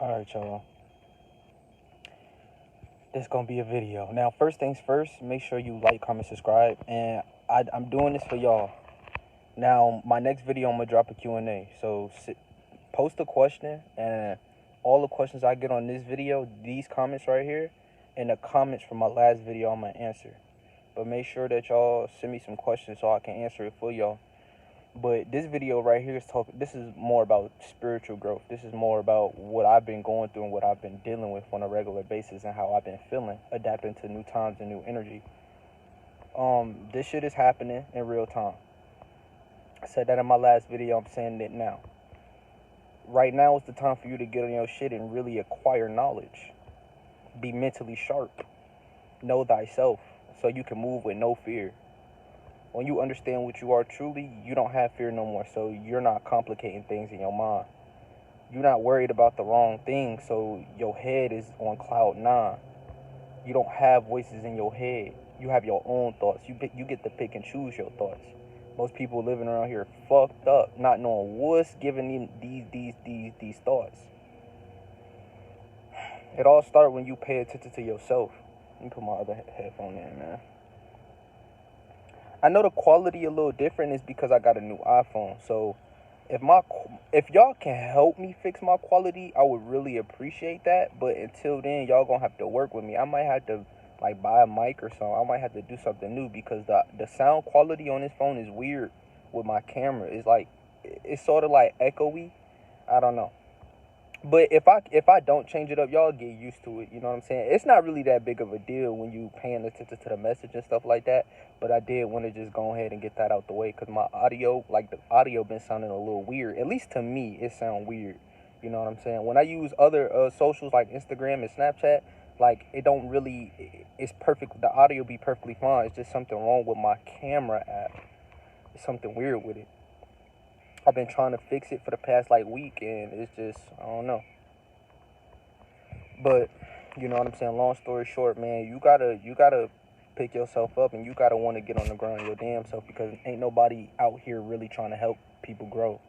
Alright, y'all. This gonna be a video. Now, first things first, make sure you like, comment, subscribe. And I'm doing this for y'all. Now, my next video, I'm gonna drop a Q&A. So, post a question, and all the questions I get on this video, these comments right here, and the comments from my last video, I'm gonna answer. But make sure that y'all send me some questions so I can answer it for y'all. But this video right here this is more about spiritual growth. This is more about what I've been going through and what I've been dealing with on a regular basis and how I've been feeling, adapting to new times and new energy. This shit is happening in real time. I said that in my last video, I'm saying it now. Right now is the time for you to get on your shit and really acquire knowledge. Be mentally sharp. Know thyself so you can move with no fear. When you understand what you are truly, you don't have fear no more, so you're not complicating things in your mind. You're not worried about the wrong thing, so your head is on cloud 9. You don't have voices in your head. You have your own thoughts. You get to pick and choose your thoughts. Most people living around here fucked up, not knowing what's giving them these thoughts. It all starts when you pay attention to yourself. Let me put my other headphone in, man. I know the quality a little different is because I got a new iPhone. So if y'all can help me fix my quality, I would really appreciate that. But until then, y'all gonna have to work with me. I might have to like buy a mic or something. I might have to do something new because the sound quality on this phone is weird with my camera. It's sort of like echoey. I don't know. But if I don't change it up, y'all get used to it. You know what I'm saying? It's not really that big of a deal when you paying attention to the message and stuff like that. But I did want to just go ahead and get that out the way because my audio, like the audio, been sounding a little weird. At least to me, it sound weird. You know what I'm saying? When I use other socials like Instagram and Snapchat, like it don't really, it's perfect. The audio be perfectly fine. It's just something wrong with my camera app. It's something weird with it. I've been trying to fix it for the past like week, and it's just, I don't know. But you know what I'm saying? Long story short, man, you gotta pick yourself up, and you gotta want to get on the ground your damn self because ain't nobody out here really trying to help people grow.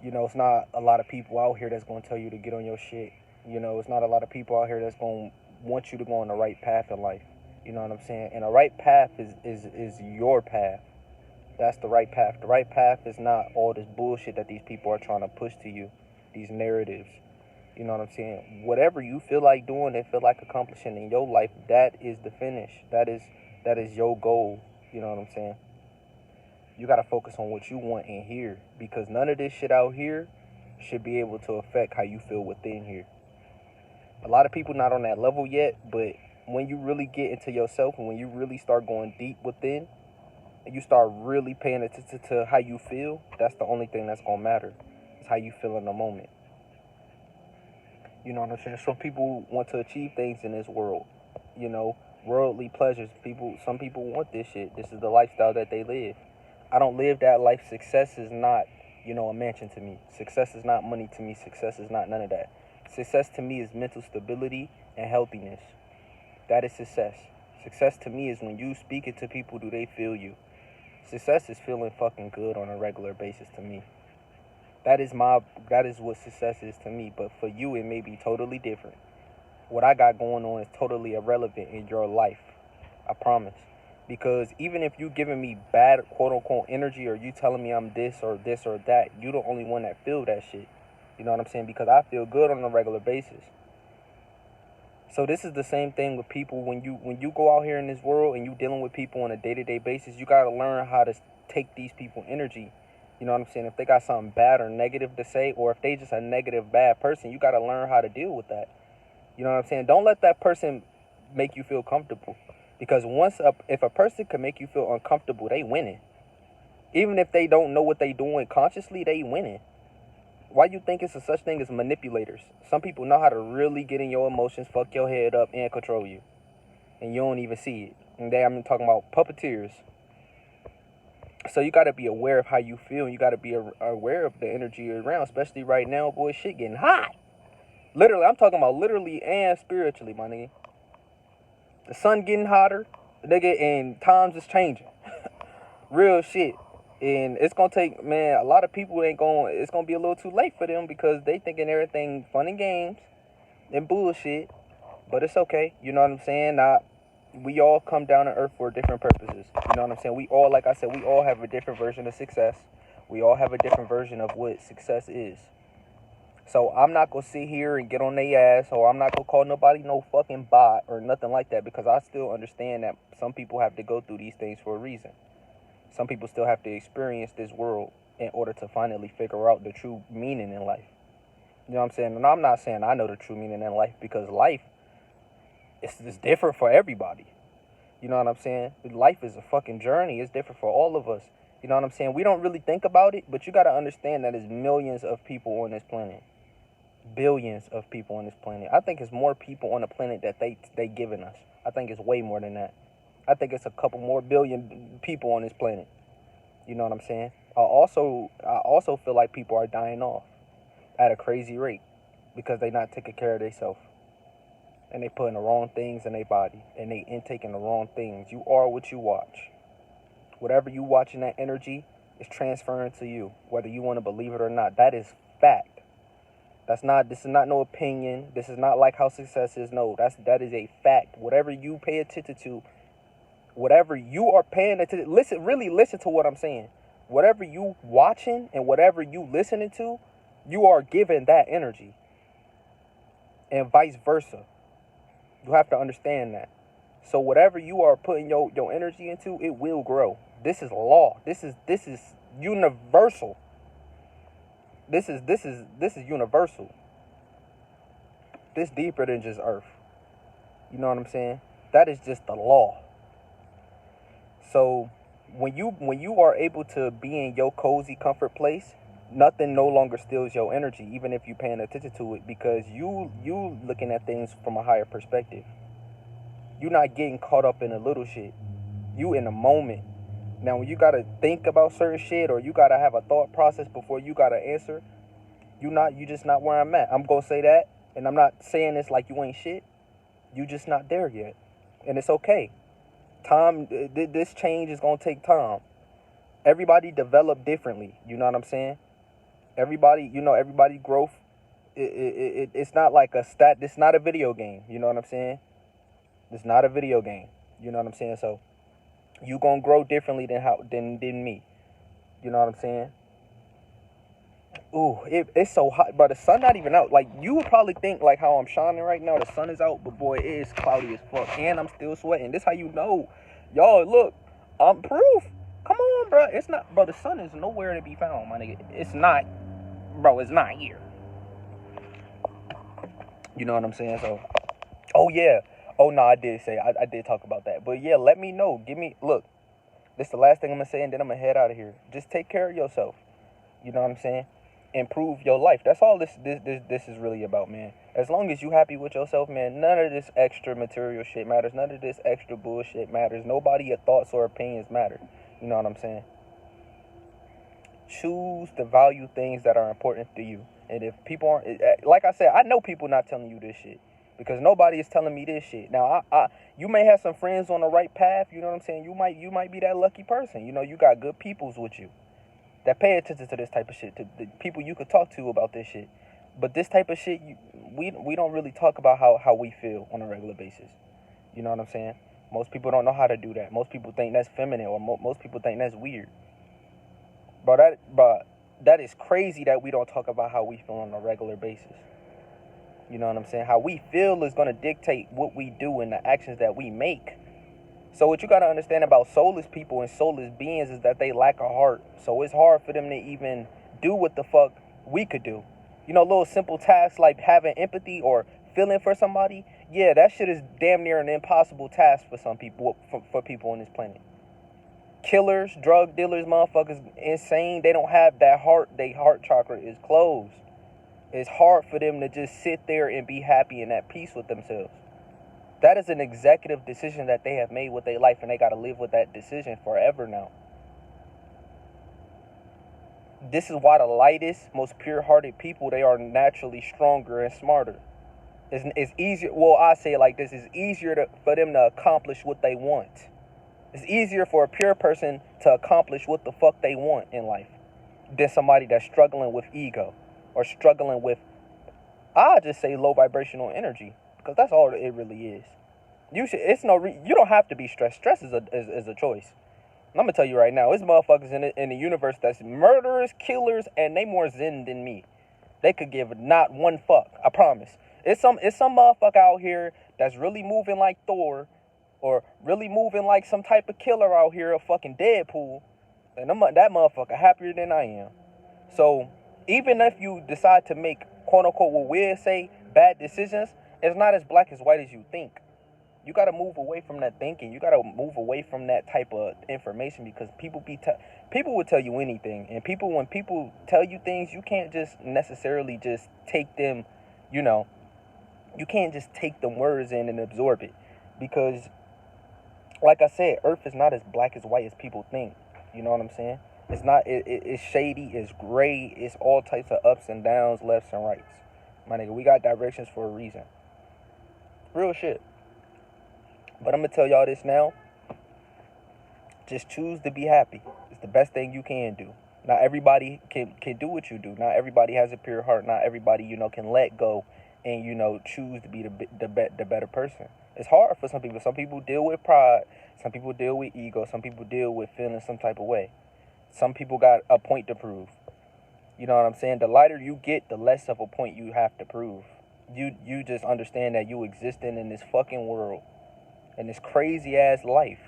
You know, it's not a lot of people out here that's gonna tell you to get on your shit. You know, it's not a lot of people out here that's gonna want you to go on the right path in life. You know what I'm saying? And the right path is your path. That's the right path. The right path is not all this bullshit that these people are trying to push to you, these narratives. You know what I'm saying? Whatever you feel like doing and feel like accomplishing in your life, that is the finish. That is your goal. You know what I'm saying? You got to focus on what you want in here because none of this shit out here should be able to affect how you feel within here. A lot of people not on that level yet, but when you really get into yourself and when you really start going deep within, and you start really paying attention to how you feel, that's the only thing that's gonna matter. It's how you feel in the moment. You know what I'm saying? Some people want to achieve things in this world. You know, worldly pleasures. Some people want this shit. This is the lifestyle that they live. I don't live that life. Success is not, a mansion to me. Success is not money to me. Success is not none of that. Success to me is mental stability and healthiness. That is success. Success to me is when you speak it to people, do they feel you? Success is feeling fucking good on a regular basis to me. That is what success is to me. But for you, it may be totally different. What I got going on is totally irrelevant in your life. I promise. Because even if you giving me bad quote unquote energy or you telling me I'm this or that, you the only one that feel that shit. You know what I'm saying? Because I feel good on a regular basis. So this is the same thing with people when you go out here in this world and you dealing with people on a day-to-day basis, you got to learn how to take these people energy. You know what I'm saying? If they got something bad or negative to say, or if they just a negative, bad person, you got to learn how to deal with that. You know what I'm saying? Don't let that person make you feel comfortable. Because if a person can make you feel uncomfortable, they winning. Even if they don't know what they doing consciously, they winning. Why you think it's a such thing as manipulators? Some people know how to really get in your emotions, fuck your head up, and control you. And you don't even see it. And I'm talking about puppeteers. So you got to be aware of how you feel. And you got to be aware of the energy around. Especially right now, boy, shit getting hot. Literally, I'm talking about literally and spiritually, my nigga. The sun getting hotter, nigga, and times is changing. Real shit. And it's gonna take, man, a lot of people ain't going, it's gonna be a little too late for them because they thinking everything fun and games and bullshit. But it's okay. You know what I'm saying? We all come down to earth for different purposes. You know what I'm saying? We all, like I said, we all have a different version of success. We all have a different version of what success is. So I'm not gonna sit here and get on their ass, or I'm not gonna call nobody no fucking bot or nothing like that, because I still understand that some people have to go through these things for a reason. Some people still have to experience this world in order to finally figure out the true meaning in life. You know what I'm saying? And I'm not saying I know the true meaning in life, because life is different for everybody. You know what I'm saying? Life is a fucking journey. It's different for all of us. You know what I'm saying? We don't really think about it, but you got to understand that there's millions of people on this planet. Billions of people on this planet. I think it's more people on the planet that they given us. I think it's way more than that. I think it's a couple more billion people on this planet. You know what I'm saying? I also feel like people are dying off at a crazy rate because they not taking care of themselves. And they putting the wrong things in their body, and they intaking the wrong things. You are what you watch. Whatever you watch in that energy is transferring to you, whether you want to believe it or not. That is fact. This is not no opinion. This is not like how success is. No, that is a fact. Whatever you pay attention to, whatever you are paying attention, really listen to what I'm saying. Whatever you watching and whatever you listening to, you are giving that energy. And vice versa. You have to understand that. So whatever you are putting your energy into, it will grow. This is law. This is universal. This is universal. This deeper than just earth. You know what I'm saying? That is just the law. So when you are able to be in your cozy comfort place, nothing no longer steals your energy, even if you're paying attention to it, because you looking at things from a higher perspective. You're not getting caught up in the little shit. You in the moment. Now, when you gotta think about certain shit, or you gotta have a thought process before you gotta answer, you just not where I'm at. I'm gonna say that, and I'm not saying this like you ain't shit. You just not there yet, and it's okay. Time, this change is gonna take time. Everybody develop differently. You know what I'm saying? Everybody growth. It's not like a stat. It's not a video game. You know what I'm saying? It's not a video game. You know what I'm saying? So you gonna grow differently than me. You know what I'm saying? Ooh, it's so hot, but the sun not even out. Like, you would probably think like how I'm shining right now, the sun is out, but boy, it is cloudy as fuck, and I'm still sweating. This how you know, y'all. Look, I'm proof. Come on, bro. It's not, bro. The sun is nowhere to be found, my nigga. It's not, bro. It's not here. You know what I'm saying? So, oh yeah. Oh no, I did talk about that. But yeah, let me know. Look, this is the last thing I'm gonna say, and then I'm gonna head out of here. Just take care of yourself. You know what I'm saying? Improve your life. That's all this is really about, man. As long as you happy with yourself, man, none of this extra material shit matters. None of this extra bullshit matters. Nobody your thoughts or opinions matter. You know what I'm saying? Choose to value things that are important to you. And if people aren't, like I said, I know people not telling you this shit, because nobody is telling me this shit. Now, you may have some friends on the right path. You know what I'm saying? You might be that lucky person. You know, you got good peoples with you that pay attention to this type of shit, to the people you could talk to about this shit. But this type of shit, we don't really talk about how we feel on a regular basis. You know what I'm saying? Most people don't know how to do that. Most people think that's feminine, or most people think that's weird. But that is crazy that we don't talk about how we feel on a regular basis. You know what I'm saying? How we feel is going to dictate what we do and the actions that we make. So what you got to understand about soulless people and soulless beings is that they lack a heart. So it's hard for them to even do what the fuck we could do. You know, little simple tasks like having empathy or feeling for somebody. Yeah, that shit is damn near an impossible task for some people, for people on this planet. Killers, drug dealers, motherfuckers, insane. They don't have that heart. Their heart chakra is closed. It's hard for them to just sit there and be happy and at peace with themselves. That is an executive decision that they have made with their life, and they got to live with that decision forever now. This is why the lightest, most pure-hearted people, they are naturally stronger and smarter. It's easier, well, I say it like this, it's easier for them to accomplish what they want. It's easier for a pure person to accomplish what the fuck they want in life than somebody that's struggling with ego or struggling with, I just say, low vibrational energy, because that's all it really is. You don't have to be stressed. Stress is a choice. And I'm gonna tell you right now, there's motherfuckers in the universe that's murderers, killers, and they more zen than me. They could give not one fuck. I promise. It's some motherfucker out here that's really moving like Thor, or really moving like some type of killer out here, a fucking Deadpool, and that motherfucker happier than I am. So even if you decide to make, quote unquote, what we'll say, bad decisions, it's not as black as white as you think. You gotta move away from that thinking. You gotta move away from that type of information, because people will tell you anything, and when people tell you things, you can't just necessarily just take them. You know, you can't just take them words in and absorb it, because, like I said, Earth is not as black as white as people think. You know what I'm saying? It's not. It's shady. It's gray. It's all types of ups and downs, lefts and rights. My nigga, we got directions for a reason. Real shit. But I'm gonna tell y'all this now. Just choose to be happy. It's the best thing you can do. Not everybody can do what you do. Not everybody has a pure heart. Not everybody, can let go and, choose to be the better person. It's hard for some people. Some people deal with pride. Some people deal with ego. Some people deal with feeling some type of way. Some people got a point to prove. You know what I'm saying? The lighter you get, the less of a point you have to prove. You just understand that you existing in this fucking world, in this crazy ass life,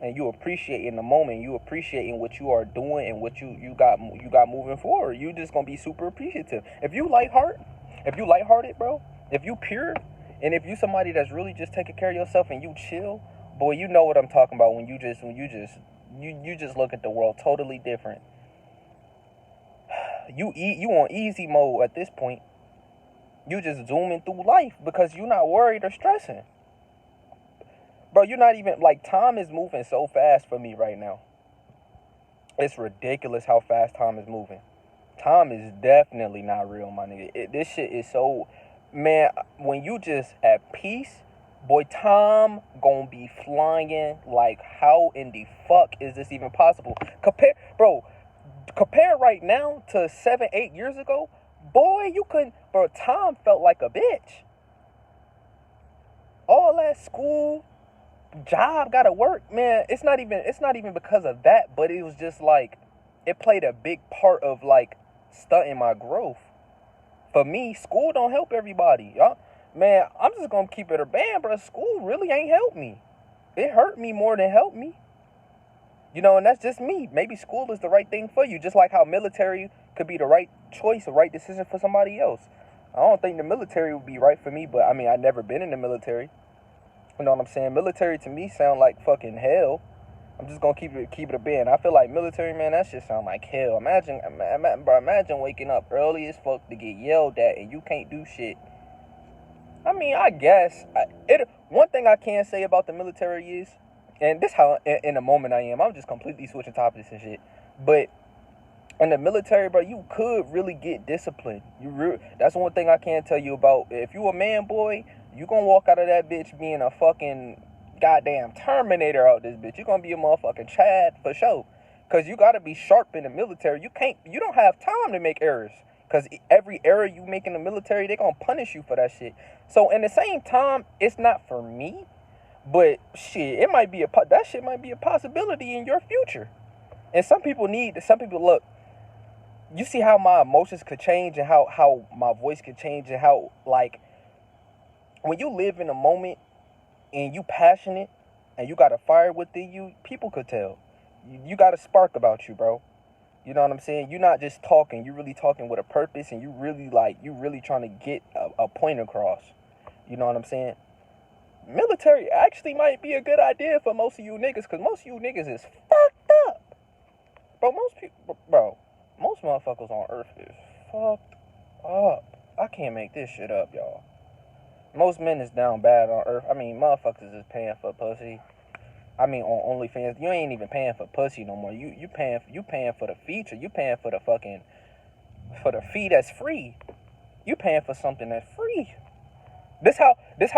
and you appreciating the moment. You appreciating what you are doing and what you got moving forward. You just gonna be super appreciative. If you lighthearted, bro, if you pure, and if you somebody that's really just taking care of yourself and you chill, boy, you know what I'm talking about. When you just look at the world totally different. You on easy mode at this point. You just zooming through life because you're not worried or stressing. Bro, you're not even, time is moving so fast for me right now. It's ridiculous how fast time is moving. Time is definitely not real, my nigga. This shit is so, man, when you just at peace, boy, time gonna be flying. Like, how in the fuck is this even possible? Compare right now to 7-8 years ago. Boy, time felt like a bitch. All that school, job, gotta work, man. It's not even because of that, but it was just it played a big part of stunting my growth. For me, school don't help everybody, y'all. Man, I'm just gonna keep it a band, bro. School really ain't helped me. It hurt me more than helped me. And that's just me. Maybe school is the right thing for you, just like how military could be the right choice, the right decision for somebody else. I don't think the military would be right for me, but I mean, I've never been in the military. You know what I'm saying? Military to me sound like fucking hell. I'm just gonna keep it a band. I feel like military, man, that shit sound like hell. Imagine waking up early as fuck to get yelled at and you can't do shit. I mean, I guess one thing I can say about the military is, and this how in the moment I am. I'm just completely switching topics and shit. But in the military, bro, you could really get disciplined. That's one thing I can tell you about. If you a man, boy, you gonna walk out of that bitch being a fucking goddamn Terminator out this bitch. You gonna be a motherfucking Chad for sure. Cause you gotta be sharp in the military. You don't have time to make errors. Cause every error you make in the military, they gonna punish you for that shit. So in the same time, it's not for me. But shit, that shit might be a possibility in your future. And some people look, you see how my emotions could change and how my voice could change and how, when you live in a moment and you passionate and you got a fire within you, people could tell. You got a spark about you, bro. You know what I'm saying? You're not just talking. You're really talking with a purpose, and you really trying to get a point across. You know what I'm saying? Military actually might be a good idea for most of you niggas, because most of you niggas is fucked up. Most motherfuckers on Earth is fucked up. I can't make this shit up, y'all. Most men is down bad on Earth. I mean, motherfuckers is paying for pussy. I mean, on OnlyFans, you ain't even paying for pussy no more. You paying for the feature. You paying for the fee that's free. You paying for something that's free. This how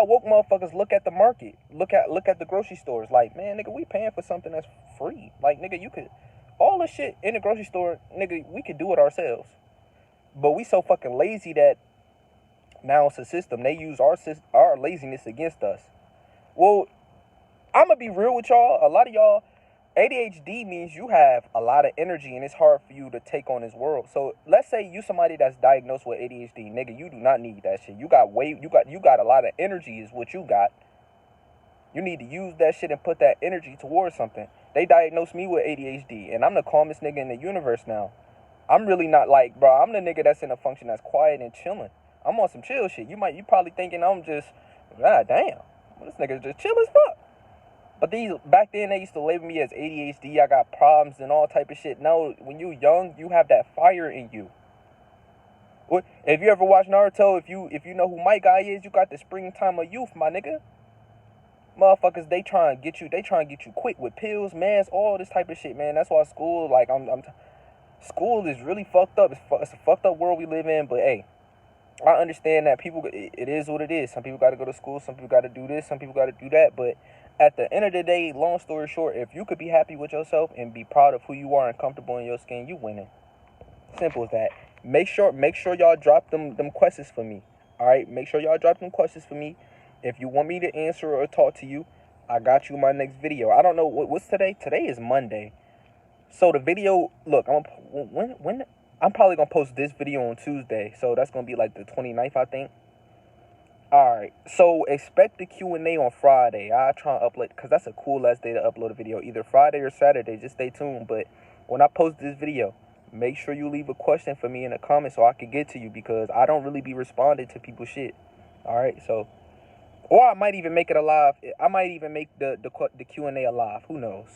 woke motherfuckers look at the market. Look at the grocery stores. Like, man, nigga, we paying for something that's free. Like, nigga, you could all the shit in the grocery store, nigga, we could do it ourselves. But we so fucking lazy that now it's a system. They use our laziness against us. Well, I'm gonna be real with y'all. A lot of y'all, ADHD means you have a lot of energy and it's hard for you to take on this world. So let's say you somebody that's diagnosed with ADHD, nigga, you do not need that shit. You got a lot of energy is what you got. You need to use that shit and put that energy towards something. They diagnosed me with ADHD and I'm the calmest nigga in the universe now. I'm really not like, bro, I'm the nigga that's in a function that's quiet and chilling. I'm on some chill shit. You probably thinking I'm just, god damn, this nigga's just chill as fuck. But back then they used to label me as ADHD. I got problems and all type of shit. No, when you young, you have that fire in you. If you ever watch Naruto, if you know who my guy is, you got the springtime of youth, my nigga. Motherfuckers, they trying to get you quick with pills, meds, all this type of shit, man. That's why school, like school is really fucked up. It's a fucked up world we live in. But hey, I understand that it is what it is. Some people got to go to school. Some people got to do this. Some people got to do that. But at the end of the day, long story short, if you could be happy with yourself and be proud of who you are and comfortable in your skin, you winning. Simple as that. Make sure y'all drop them questions for me. All right, make sure y'all drop them questions for me. If you want me to answer or talk to you, I got you in my next video. I don't know what's today. Today is Monday. So the video, look, I'm probably gonna post this video on Tuesday. So that's gonna be like the 29th, I think. Alright, so expect the Q&A on Friday. I'll try and upload, because that's a cool last day to upload a video. Either Friday or Saturday, just stay tuned. But when I post this video, make sure you leave a question for me in the comments so I can get to you, because I don't really be responding to people's shit. Alright, so, or I might even make it alive. I might even make the Q&A alive. Who knows?